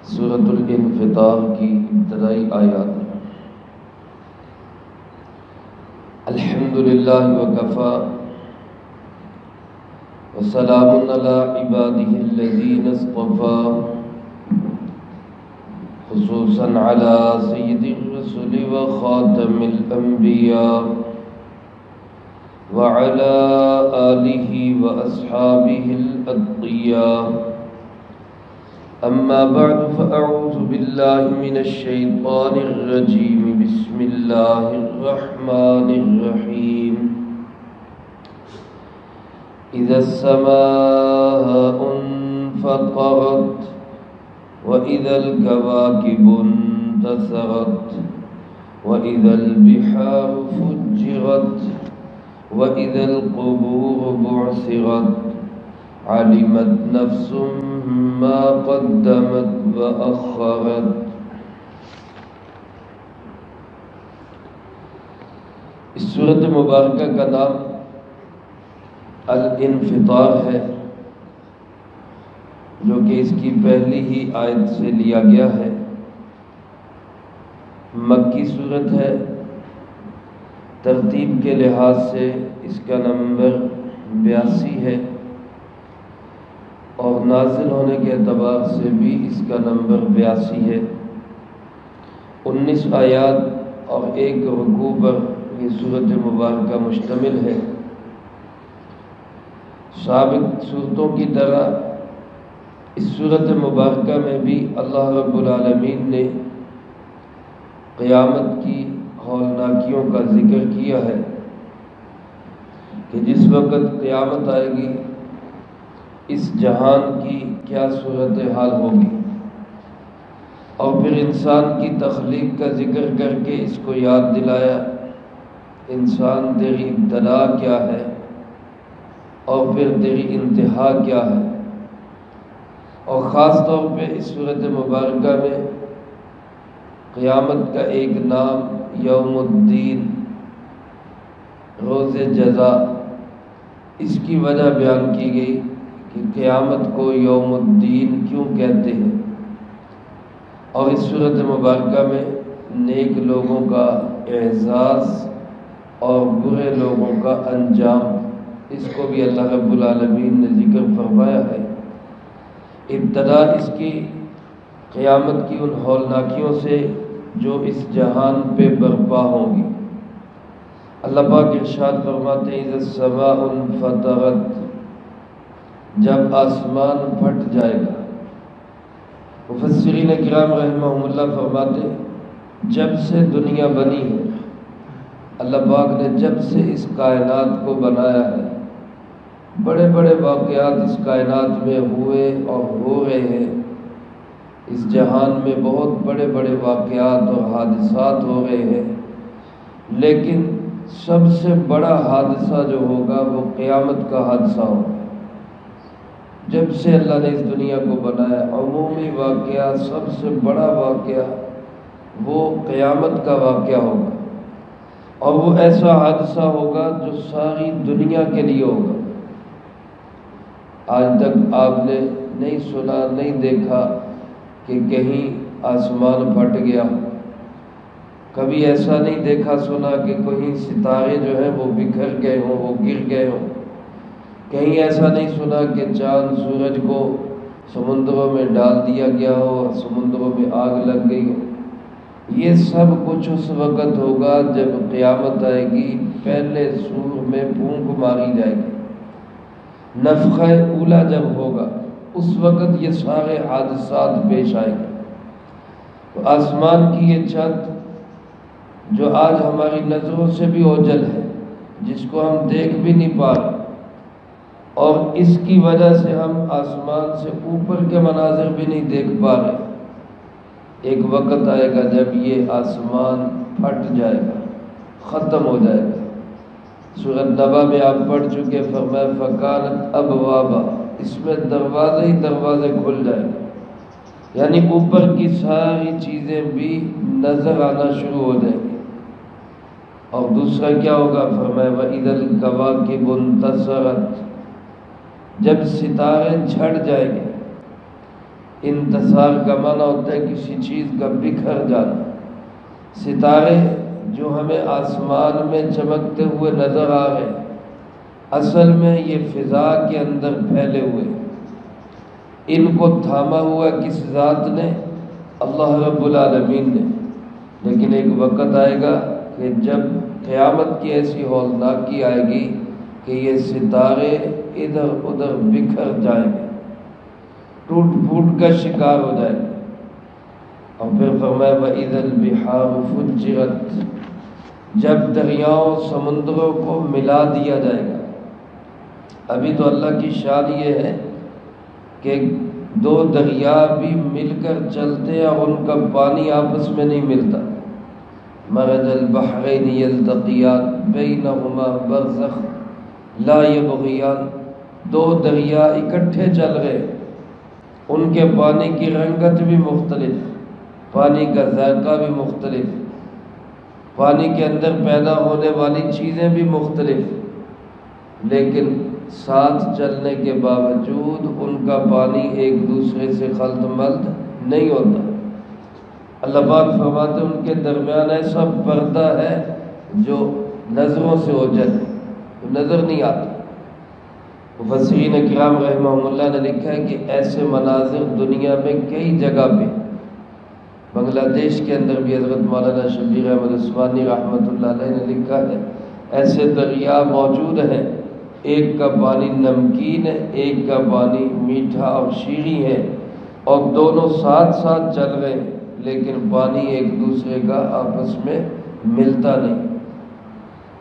سورۃ الانفطار کی ابتدائی آیات۔ الحمدللہ وکفی وسلام علی عبادہ الذین اصطفی، خصوصاً علی سید الرسل وخاتم الانبیاء وعلی آلہ واصحابہ الاتقیاء۔ اما بعد فاعوذ باللہ من الشیطان الرجیم، بسم اللہ الرحمن الرحیم۔ اذا السماء انفطرت واذا الكواكب انتثرت واذا البحار فجرت واذا القبور بعثرت علمت نفس ما قدمت وأخرت۔ اس سورۃ مبارکہ کا نام الانفطار ہے، جو کہ اس کی پہلی ہی آیت سے لیا گیا ہے۔ مکی سورت ہے، ترتیب کے لحاظ سے اس کا نمبر 82 ہے، اور نازل ہونے کے اعتبار سے بھی اس کا نمبر 82 ہے۔ 19 آیات اور ایک رکوع پر یہ سورۃ مبارکہ مشتمل ہے۔ سابق سورتوں کی طرح اس سورۃ مبارکہ میں بھی اللہ رب العالمین نے قیامت کی ہولناکیوں کا ذکر کیا ہے کہ جس وقت قیامت آئے گی اس جہان کی کیا صورتحال ہوگی، اور پھر انسان کی تخلیق کا ذکر کر کے اس کو یاد دلایا انسان تیری ابتدا کیا ہے اور پھر تیری انتہا کیا ہے۔ اور خاص طور پہ اس سورۃ مبارکہ میں قیامت کا ایک نام یوم الدین، روز جزا، اس کی وجہ بیان کی گئی کہ قیامت کو یوم الدین کیوں کہتے ہیں، اور اس سورۃ مبارکہ میں نیک لوگوں کا اعزاز اور برے لوگوں کا انجام، اس کو بھی اللہ رب العالمین نے ذکر فرمایا ہے۔ ابتدا اس کی قیامت کی ان ہولناکیوں سے جو اس جہان پہ برپا ہوں گی۔ اللہ پاک ارشاد فرماتے ہیں اذا السماء انفطرت، جب آسمان پھٹ جائے گا۔ مفسرین کرام رحمہم اللہ فرماتے جب سے دنیا بنی ہے، اللہ پاک نے جب سے اس کائنات کو بنایا ہے، بڑے بڑے واقعات اس کائنات میں ہوئے اور ہو رہے ہیں۔ اس جہان میں بہت بڑے بڑے واقعات اور حادثات ہو رہے ہیں، لیکن سب سے بڑا حادثہ جو ہوگا وہ قیامت کا حادثہ ہوگا۔ جب سے اللہ نے اس دنیا کو بنایا، عمومی واقعہ، سب سے بڑا واقعہ وہ قیامت کا واقعہ ہوگا، اور وہ ایسا حادثہ ہوگا جو ساری دنیا کے لیے ہوگا۔ آج تک آپ نے نہیں سنا، نہیں دیکھا کہ کہیں آسمان پھٹ گیا، کبھی ایسا نہیں دیکھا سنا کہ کہیں ستارے جو ہیں وہ بکھر گئے ہوں، وہ گر گئے ہوں، کہیں ایسا نہیں سنا کہ چاند سورج کو سمندروں میں ڈال دیا گیا ہو اور سمندروں میں آگ لگ گئی ہو۔ یہ سب کچھ اس وقت ہوگا جب قیامت آئے گی، پہلے سور میں پھونک ماری جائے گی، نفخہ اولا جب ہوگا اس وقت یہ سارے حادثات پیش آئیں گے۔ تو آسمان کی یہ چھت جو آج ہماری نظروں سے بھی اوجھل ہے، جس کو ہم دیکھ بھی نہیں پا رہے، اور اس کی وجہ سے ہم آسمان سے اوپر کے مناظر بھی نہیں دیکھ پا رہے، ایک وقت آئے گا جب یہ آسمان پھٹ جائے گا، ختم ہو جائے گا۔ سورۃ نبا میں آپ پڑھ چکے، فرمایا فکانت ابوابا، اس میں دروازے ہی دروازے کھل جائیں گے، یعنی اوپر کی ساری چیزیں بھی نظر آنا شروع ہو جائیں گی۔ اور دوسرا کیا ہوگا؟ فرمایا وَإِذَا الْكَوَاكِبُ انتَثَرَتْ، جب ستارے جھڑ جائیں گے، انتصار کا معنی ہوتا ہے کسی چیز کا بکھر جانا۔ ستارے جو ہمیں آسمان میں چمکتے ہوئے نظر آ رہے ہیں، اصل میں یہ فضا کے اندر پھیلے ہوئے، ان کو تھاما ہوا کس ذات نے؟ اللہ رب العالمین نے۔ لیکن ایک وقت آئے گا کہ جب قیامت کی ایسی ہولناکی آئے گی کہ یہ ستارے ادھر ادھر بکھر جائیں گے، ٹوٹ پھوٹ کا شکار ہو جائیں گے۔ اور پھر فرمایا وَإِذَا الْبِحَارُ فُجِّرَتْ، جب دریاؤں سمندروں کو ملا دیا جائے گا۔ ابھی تو اللہ کی شان یہ ہے کہ دو دریا بھی مل کر چلتے ہیں اور ان کا پانی آپس میں نہیں ملتا۔ مرج البحرین یلتقیان بینہما برزخ لا یبغیان، دو دریا اکٹھے چل رہے، ان کے پانی کی رنگت بھی مختلف، پانی کا ذائقہ بھی مختلف، پانی کے اندر پیدا ہونے والی چیزیں بھی مختلف، لیکن ساتھ چلنے کے باوجود ان کا پانی ایک دوسرے سے خلط ملط نہیں ہوتا۔ اللہ پاک فرماتے ان کے درمیان ایسا پردہ ہے جو نظروں سے اوجھل ہے، نظر نہیں آتا۔ مفسرین کرام رحمہم اللہ نے لکھا ہے کہ ایسے مناظر دنیا میں کئی جگہ پہ، بنگلہ دیش کے اندر بھی حضرت مولانا شبیر احمد عثمانی رحمۃ اللہ علیہ نے لکھا ہے ایسے دریا موجود ہیں، ایک کا پانی نمکین ہے، ایک کا پانی میٹھا اور شیریں ہے، اور دونوں ساتھ ساتھ چل رہے ہیں، لیکن پانی ایک دوسرے کا آپس میں ملتا نہیں۔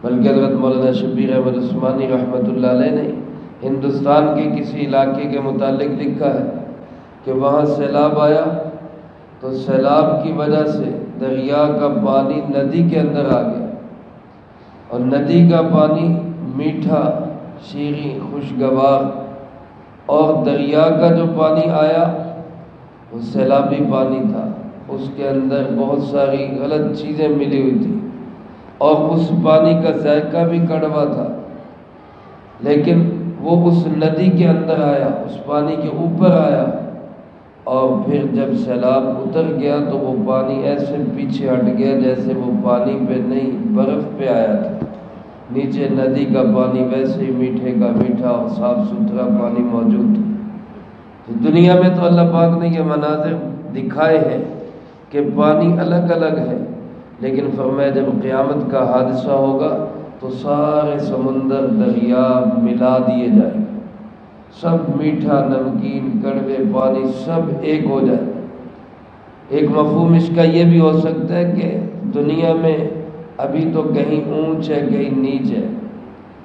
بلکہ حضرت مولانا شبیر احمد عثمانی رحمۃ اللہ علیہ نے ہندوستان کے کسی علاقے کے متعلق لکھا ہے کہ وہاں سیلاب آیا تو سیلاب کی وجہ سے دریا کا پانی ندی کے اندر آ گیا، اور ندی کا پانی میٹھا، شیریں، خوشگوار، اور دریا کا جو پانی آیا وہ سیلابی پانی تھا، اس کے اندر بہت ساری غلط چیزیں ملی ہوئی تھی، اور اس پانی کا ذائقہ بھی کڑوا تھا، لیکن وہ اس ندی کے اندر آیا، اس پانی کے اوپر آیا، اور پھر جب سیلاب اتر گیا تو وہ پانی ایسے پیچھے ہٹ گیا جیسے وہ پانی پہ نہیں برف پہ آیا تھا۔ نیچے ندی کا پانی ویسے ہی میٹھے کا میٹھا اور صاف ستھرا پانی موجود تھا۔ تو دنیا میں تو اللہ پاک نے یہ مناظر دکھائے ہیں کہ پانی الگ الگ ہے، لیکن فرمایا جب قیامت کا حادثہ ہوگا تو سارے سمندر دریا ملا دیے جائیں گے، سب میٹھا، نمکین، کڑوے پانی سب ایک ہو جائے۔ ایک مفہوم اس کا یہ بھی ہو سکتا ہے کہ دنیا میں ابھی تو کہیں اونچ ہے، کہیں نیچ ہے،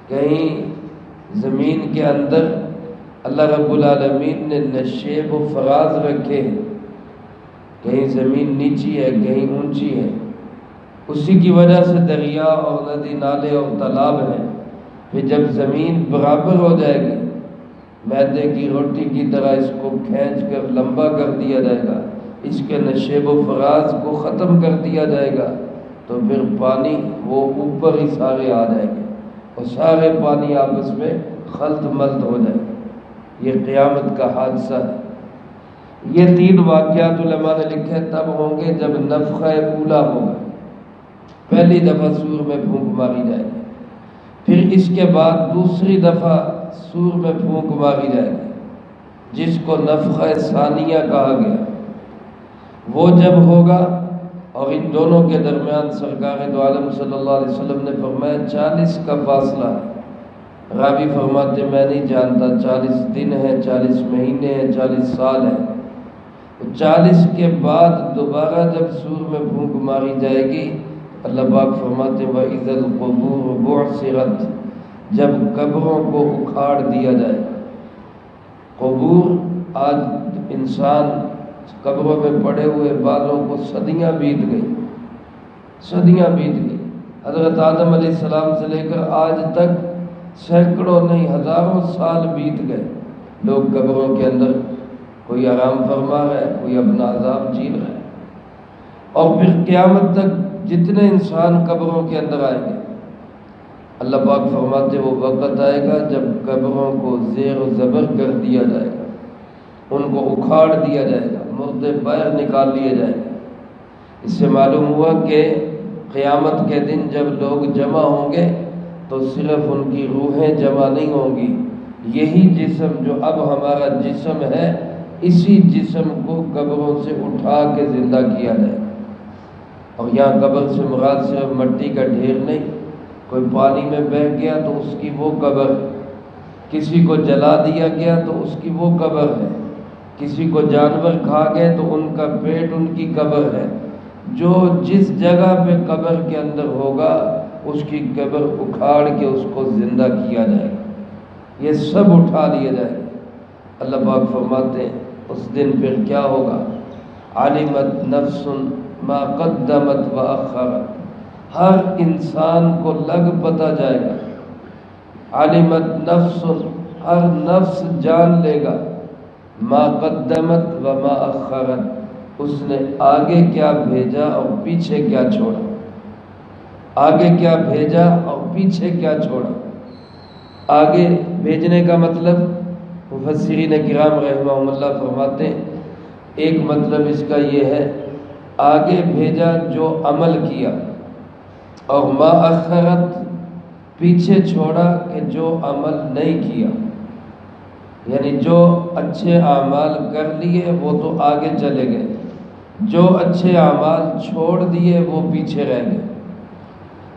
کہیں زمین کے اندر اللہ رب العالمین نے نشیب و فراز رکھے ہیں، کہیں زمین نیچی ہے، کہیں اونچی ہے، اسی کی وجہ سے دریا اور ندی نالے اور تالاب ہیں۔ پھر جب زمین برابر ہو جائے گی، میدے کی روٹی کی طرح اس کو کھینچ کر لمبا کر دیا جائے گا، اس کے نشیب و فراز کو ختم کر دیا جائے گا، تو پھر پانی وہ اوپر ہی سارے آ جائیں گے اور سارے پانی آپس میں خلط ملط ہو جائیں گے۔ یہ قیامت کا حادثہ ہے۔ یہ تین واقعات علماء نے لکھے تب ہوں گے جب نفخہ اولا ہوگا، پہلی دفعہ سور میں پھونک ماری جائے گی، پھر اس کے بعد دوسری دفعہ سور میں پھونک ماری جائے گی جس کو نفخہ ثانیہ کہا گیا۔ وہ جب ہوگا اور ان دونوں کے درمیان سرکار دو عالم صلی اللہ علیہ وسلم نے فرمایا 40 کا فاصلہ ہے۔ راوی فرماتے میں نہیں جانتا 40 دن ہے، 40 مہینے ہیں، 40 سال ہے۔ 40 کے بعد دوبارہ جب سور میں پھونک ماری جائے گی، اللہ پاک فرماتے وَإِذَا الْقُبُورُ بُعْثِرَتْ، جب قبروں کو اکھاڑ دیا جائے گا۔ قبور، آج انسان قبروں میں پڑے ہوئے بعضوں کو صدیاں بیت گئی، صدیاں بیت گئی۔ حضرت آدم علیہ السلام سے لے کر آج تک سینکڑوں نہیں ہزاروں سال بیت گئے، لوگ قبروں کے اندر کوئی آرام فرما رہا ہے، کوئی اپنا عذاب جھیل رہا ہے، اور پھر قیامت تک جتنے انسان قبروں کے اندر آئیں گے، اللہ پاک فرماتے وہ وقت آئے گا جب قبروں کو زیر و زبر کر دیا جائے گا، ان کو اکھاڑ دیا جائے گا، مردے باہر نکال لیے جائیں گے۔ اس سے معلوم ہوا کہ قیامت کے دن جب لوگ جمع ہوں گے تو صرف ان کی روحیں جمع نہیں ہوں گی، یہی جسم جو اب ہمارا جسم ہے اسی جسم کو قبروں سے اٹھا کے زندہ کیا جائے گا۔ اور یہاں قبر سے مراد صرف مٹی کا ڈھیر نہیں، کوئی پانی میں بہہ گیا تو اس کی وہ قبر، کسی کو جلا دیا گیا تو اس کی وہ قبر ہے، کسی کو جانور کھا گئے تو ان کا پیٹ ان کی قبر ہے۔ جو جس جگہ پہ قبر کے اندر ہوگا اس کی قبر اکھاڑ کے اس کو زندہ کیا جائے گا، یہ سب اٹھا لیے جائیں گے۔ اللہ پاک فرماتے ہیں اس دن پھر کیا ہوگا؟ علمت نفس ما قدمت واخرت، ہر انسان کو لگ پتہ جائے گا۔ علمت نفس، ہر نفس جان لے گا، ما قدمت و ما اخرت، اس نے آگے کیا بھیجا اور پیچھے کیا چھوڑا، آگے کیا بھیجا اور پیچھے کیا چھوڑا۔ آگے بھیجنے کا مطلب مفسرین کرام رحمہم اللہ فرماتے ہیں ایک مطلب اس کا یہ ہے، آگے بھیجا جو عمل کیا، اور ما اخرت پیچھے چھوڑا کہ جو عمل نہیں کیا، یعنی جو اچھے اعمال کر لیے وہ تو آگے چلے گئے، جو اچھے اعمال چھوڑ دیے وہ پیچھے رہ گئے۔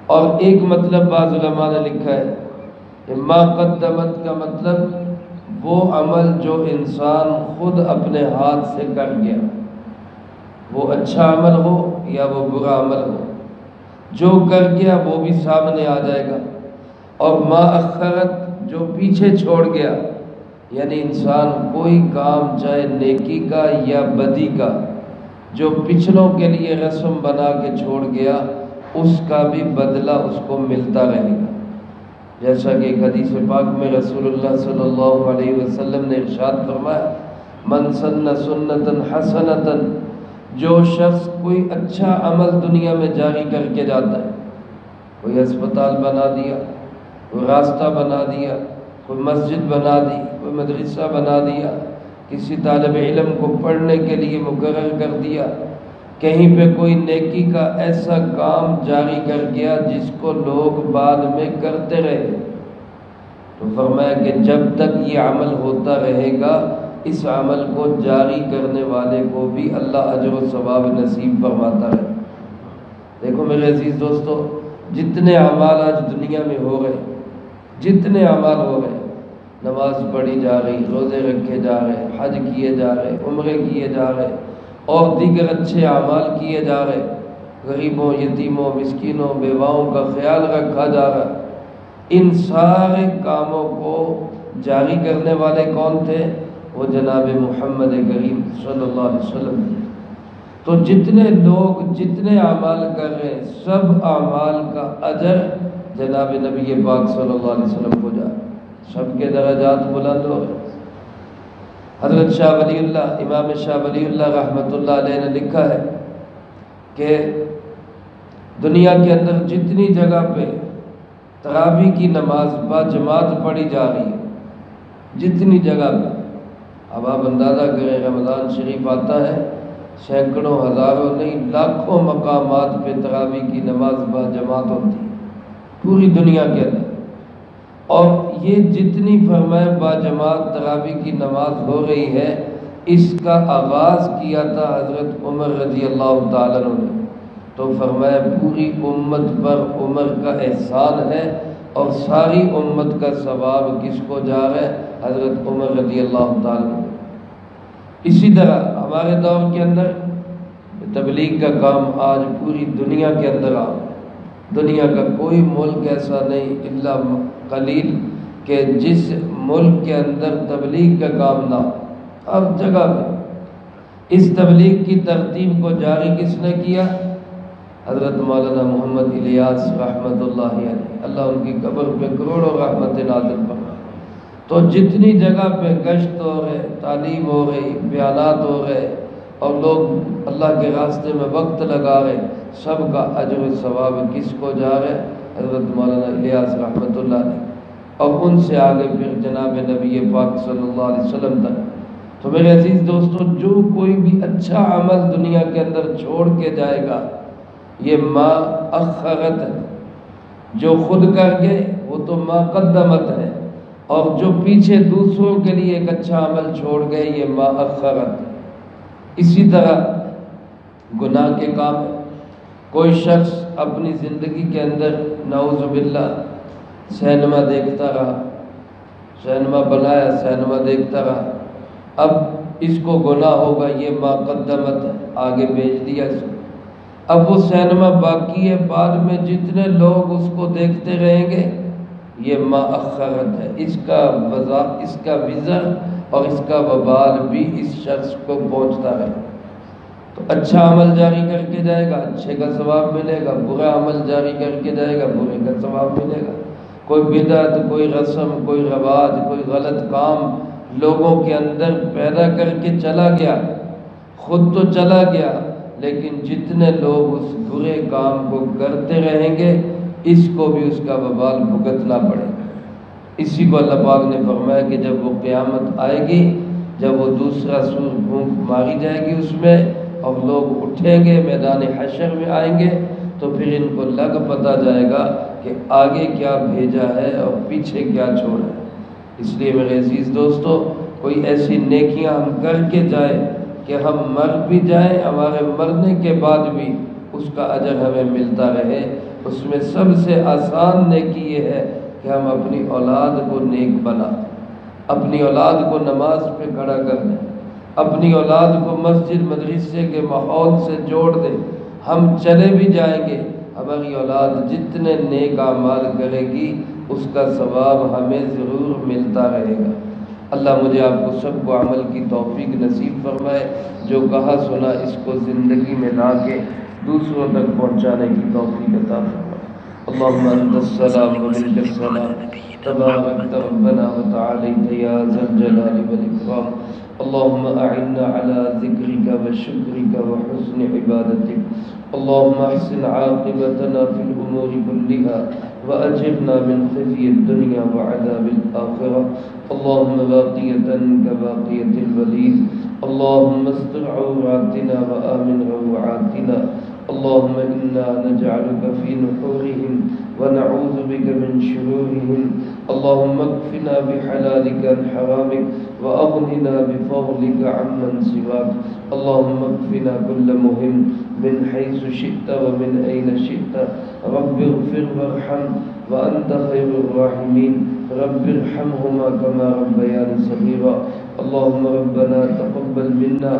اور ایک مطلب بعض علماء نے لکھا ہے کہ ما قدمت کا مطلب وہ عمل جو انسان خود اپنے ہاتھ سے کر گیا، وہ اچھا عمل ہو یا وہ برا عمل ہو، جو کر گیا وہ بھی سامنے آ جائے گا۔ اور ما اخرت جو پیچھے چھوڑ گیا، یعنی انسان کوئی کام چاہے نیکی کا یا بدی کا جو پچھلوں کے لیے رسم بنا کے چھوڑ گیا اس کا بھی بدلہ اس کو ملتا رہے گا۔ جیسا کہ ایک حدیث پاک میں رسول اللہ صلی اللہ علیہ وسلم نے ارشاد فرمایا، من سن سنتا حسنتا، جو شخص کوئی اچھا عمل دنیا میں جاری کر کے جاتا ہے، کوئی اسپتال بنا دیا، کوئی راستہ بنا دیا، کوئی مسجد بنا دی، کوئی مدرسہ بنا دیا، کسی طالب علم کو پڑھنے کے لیے مقرر کر دیا، کہیں پہ کوئی نیکی کا ایسا کام جاری کر گیا جس کو لوگ بعد میں کرتے رہے، تو فرمایا کہ جب تک یہ عمل ہوتا رہے گا اس عمل کو جاری کرنے والے کو بھی اللہ اجر و ثواب نصیب فرماتا ہے۔ دیکھو میرے عزیز دوستو، جتنے اعمال آج دنیا میں ہو رہے، جتنے اعمال ہو رہے، نماز پڑھی جا رہی، روزے رکھے جا رہے، حج کیے جا رہے، عمرے کیے جا رہے اور دیگر اچھے اعمال کیے جا رہے، غریبوں، یتیموں، مسکینوں، بیواؤں کا خیال رکھا جا رہا، ان سارے کاموں کو جاری کرنے والے کون تھے؟ وہ جناب محمد کریم صلی اللہ علیہ وسلم۔ تو جتنے لوگ جتنے اعمال کر رہے ہیں سب اعمال کا اجر جناب نبی پاک صلی اللہ علیہ وسلم کو جا، سب کے درجات بلند ہو گئے۔ حضرت شاہ ولی اللہ، امام شاہ ولی اللہ رحمۃ اللہ علیہ نے لکھا ہے کہ دنیا کے اندر جتنی جگہ پہ تراویح کی نماز با جماعت پڑھی جا رہی ہے، جتنی جگہ پہ، اب آپ اندازہ کریں رمضان شریف آتا ہے، سینکڑوں، ہزاروں نہیں لاکھوں مقامات پہ تراویح کی نماز با جماعت ہوتی ہے پوری دنیا کے اندر۔ اور یہ جتنی فرمائے با جماعت تراویح کی نماز ہو رہی ہے، اس کا آغاز کیا تھا حضرت عمر رضی اللہ تعالیٰ عنہ نے، تو فرمایا پوری امت پر عمر کا احسان ہے اور ساری امت کا ثواب کس کو جا رہا ہے؟ حضرت عمر رضی اللہ تعالیٰ عنہ۔ اسی طرح ہمارے دور کے اندر تبلیغ کا کام آج پوری دنیا کے اندر آ، دنیا کا کوئی ملک ایسا نہیں الا قلیل کہ جس ملک کے اندر تبلیغ کا کام نہ ہو، ہر جگہ پہ۔ اس تبلیغ کی ترتیب کو جاری کس نے کیا؟ حضرت مولانا محمد الیاس رحمۃ اللہ علیہ، اللہ ان کی قبر پہ کروڑوں رحمت نازل فرمائے۔ تو جتنی جگہ پہ گشت ہو رہے، تعلیم ہو رہی، بیانات ہو رہے اور لوگ اللہ کے راستے میں وقت لگا رہے، سب کا اجر و ثواب کس کو جا رہے؟ حضرت مولانا الیاس رحمۃ اللہ علیہ، اور ان سے آگے پھر جناب نبی پاک صلی اللہ علیہ وسلم تک۔ تو میرے عزیز دوستو، جو کوئی بھی اچھا عمل دنیا کے اندر چھوڑ کے جائے گا یہ ما اخرت ہے، جو خود کر کے وہ تو ما قدمت ہے، اور جو پیچھے دوسروں کے لیے ایک اچھا عمل چھوڑ گئے یہ ما اخرت ہے۔ اسی طرح گناہ کے کام ہے، کوئی شخص اپنی زندگی کے اندر نعوذ باللہ سینما دیکھتا رہا، سینما بنایا، سینما دیکھتا رہا، اب اس کو گناہ ہوگا، یہ ما قدمت ہے، آگے بھیج دیا اس کو۔ اب وہ سینما باقی ہے، بعد میں جتنے لوگ اس کو دیکھتے رہیں گے یہ ما اخرت ہے، اس کا وزر اور اس کا وبال بھی اس شخص کو پہنچتا رہے۔ تو اچھا عمل جاری کر کے جائے گا، اچھے کا ثواب ملے گا، برا عمل جاری کر کے جائے گا، برے کا ثواب ملے گا۔ کوئی بدعت، کوئی رسم، کوئی رواج، کوئی غلط کام لوگوں کے اندر پیدا کر کے چلا گیا، خود تو چلا گیا، لیکن جتنے لوگ اس برے کام کو کرتے رہیں گے اس کو بھی اس کا وبال بھگتنا پڑے گا۔ اسی کو اللہ پاک نے فرمایا کہ جب وہ قیامت آئے گی، جب وہ دوسرا سور پھونک ماری جائے گی اس میں اور لوگ اٹھیں گے، میدان حشر میں آئیں گے، تو پھر ان کو لگ پتہ جائے گا کہ آگے کیا بھیجا ہے اور پیچھے کیا چھوڑا ہے۔ اس لیے میرے عزیز دوستو، کوئی ایسی نیکیاں ہم کر کے جائیں کہ ہم مر بھی جائیں، ہمارے مرنے کے بعد بھی اس کا اجر ہمیں ملتا رہے۔ اس میں سب سے آسان نیکی یہ ہے کہ ہم اپنی اولاد کو نیک بنا، اپنی اولاد کو نماز پہ کھڑا کر دیں، اپنی اولاد کو مسجد مدرسے کے ماحول سے جوڑ دیں۔ ہم چلے بھی جائیں گے، ہماری اولاد جتنے نیک اعمال کرے گی اس کا ثواب ہمیں ضرور ملتا رہے گا۔ اللہ مجھے آپ کو سب کو عمل کی توفیق نصیب فرمائے، جو کہا سنا اس کو زندگی میں لا کے دوسروں تک پہنچانے کی توفیق عطا فرمائے۔ اللہم انت السلام و منک السلام، تبارکت ربنا و تعالیت یا ذا الجلال والاکرام۔ اللہم اعنا علی ذکرک و شکرک و حسن عبادتک۔ اللہم احسن عاقبتنا فی الامور كلها وأجرنا من خزي الدنيا وعذاب الآخرة۔ اللهم باقية كباقية الوليد، اللهم استر عوراتنا وآمن روعاتنا، اللهم إنا نجعلك في نحورهم ونعوذ بك من شرورهم، اللهم اكفنا بحلالك عن حرامك وأغننا بفضلك عمن سواك، اللهم اكفنا كل مهم من حيث شئت ومن أين شئت، رب اغفر وارحم وأنت خير الراحمين، رب ارحمهما كما ربياني صغيرا، اللهم ربنا تقبل منا